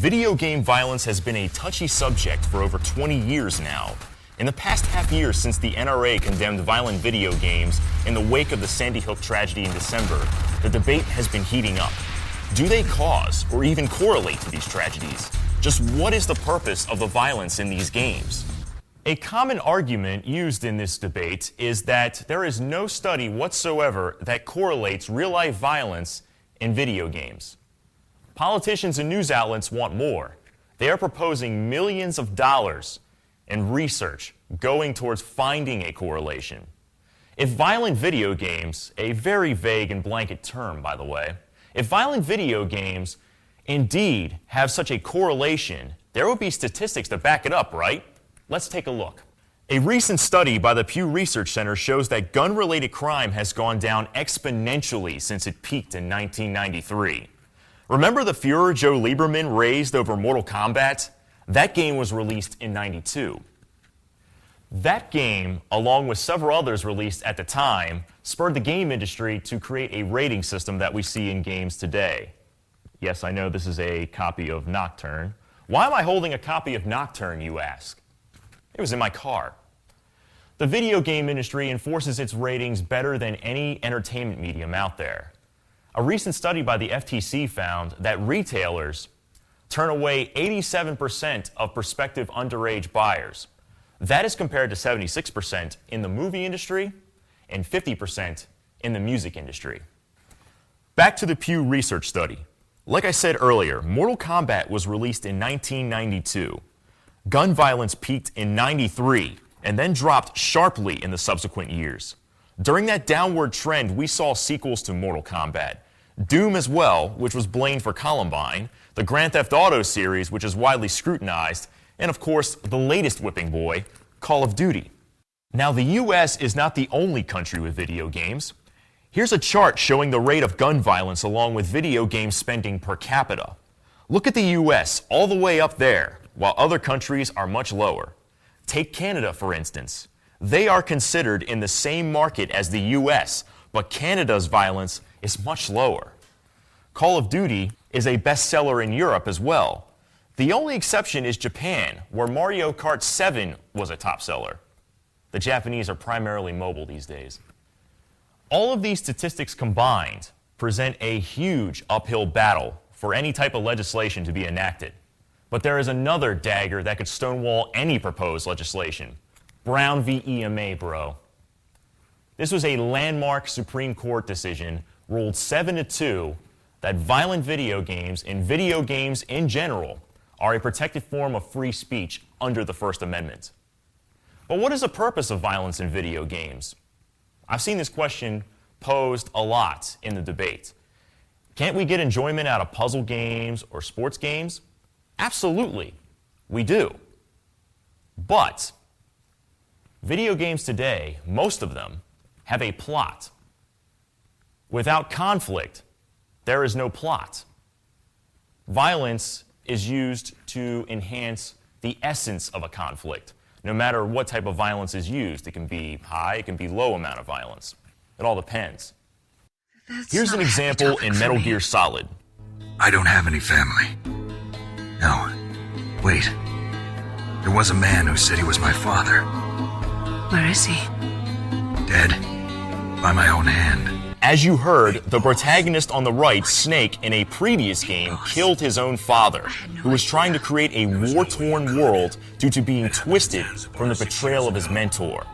Video game violence has been a touchy subject for over 20 years now. In the past half year since the NRA condemned violent video games in the wake of the Sandy Hook tragedy in December, the debate has been heating up. Do they cause or even correlate to these tragedies? Just what is the purpose of the violence in these games? A common argument used in this debate is that there is no study whatsoever that correlates real-life violence in video games. Politicians and news outlets want more. They are proposing millions of dollars in research going towards finding a correlation. If violent video games, a very vague and blanket term, by the way, if violent video games indeed have such a correlation, there would be statistics to back it up, right? Let's take a look. A recent study by the Pew Research Center shows that gun-related crime has gone down exponentially since it peaked in 1993. Remember the furor Joe Lieberman raised over Mortal Kombat? That game was released in '92. That game, along with several others released at the time, spurred the game industry to create a rating system that we see in games today. Yes, I know this is a copy of Nocturne. Why am I holding a copy of Nocturne, you ask? It was in my car. The video game industry enforces its ratings better than any entertainment medium out there. A recent study by the FTC found that retailers turn away 87% of prospective underage buyers. That is compared to 76% in the movie industry and 50% in the music industry. Back to the Pew Research study. Like I said earlier, Mortal Kombat was released in 1992. Gun violence peaked in '93 and then dropped sharply in the subsequent years. During that downward trend, we saw sequels to Mortal Kombat, Doom as well, which was blamed for Columbine, the Grand Theft Auto series, which is widely scrutinized, and of course, the latest whipping boy, Call of Duty. Now, the US is not the only country with video games. Here's a chart showing the rate of gun violence along with video game spending per capita. Look at the US all the way up there, while other countries are much lower. Take Canada, for instance. They are considered in the same market as the US, but Canada's violence is much lower. Call of Duty is a bestseller in Europe as well. The only exception is Japan, where Mario Kart 7 was a top seller. The Japanese are primarily mobile these days. All of these statistics combined present a huge uphill battle for any type of legislation to be enacted. But there is another dagger that could stonewall any proposed legislation. Brown v. Emabro. This was a landmark Supreme Court decision, ruled 7-2, that violent video games and video games in general are a protected form of free speech under the First Amendment. But what is the purpose of violence in video games? I've seen this question posed a lot in the debate. Can't we get enjoyment out of puzzle games or sports games? Absolutely, we do. But video games today, most of them, have a plot. Without conflict, there is no plot. Violence is used to enhance the essence of a conflict. No matter what type of violence is used, it can be high, it can be low amount of violence. It all depends. Here's an example in Metal Gear Solid. I don't have any family. No. Wait. There was a man who said he was my father. Where is he? Dead. By my own hand. As you heard, the protagonist on the right, Snake, in a previous game, killed his own father, who was trying to create a war-torn world due to being twisted from the betrayal of his mentor.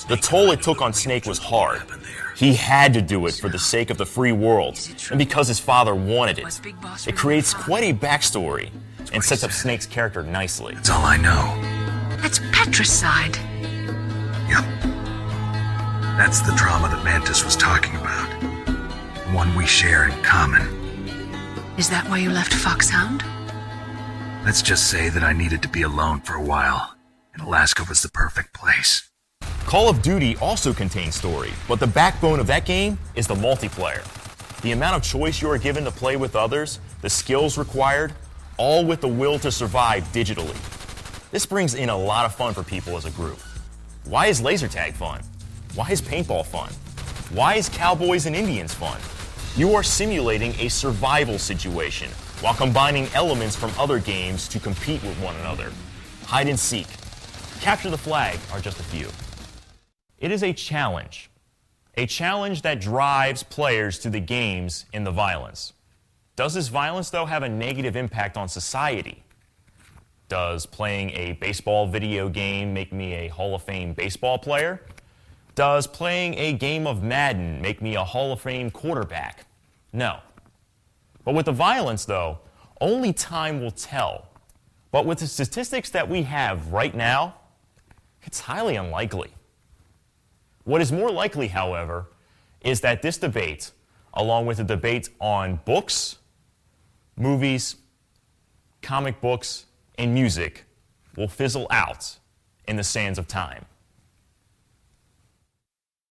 The toll it took on Snake was hard. He had to do it for the sake of the free world, and because his father wanted it. It creates quite a backstory, and sets up Snake's character nicely. That's all I know. That's patricide. Yep. That's the trauma that Mantis was talking about. The one we share in common. Is that why you left Foxhound? Let's just say that I needed to be alone for a while, and Alaska was the perfect place. Call of Duty also contains story, but the backbone of that game is the multiplayer. The amount of choice you are given to play with others, the skills required, all with the will to survive digitally. This brings in a lot of fun for people as a group. Why is laser tag fun? Why is paintball fun? Why is cowboys and Indians fun? You are simulating a survival situation, while combining elements from other games to compete with one another. Hide and seek, capture the flag are just a few. It is a challenge that drives players to the games in the violence. Does this violence, though, have a negative impact on society? Does playing a baseball video game make me a Hall of Fame baseball player? Does playing a game of Madden make me a Hall of Fame quarterback? No. But with the violence, though, only time will tell. But with the statistics that we have right now, it's highly unlikely. What is more likely, however, is that this debate, along with the debate on books, movies, comic books, and music, will fizzle out in the sands of time.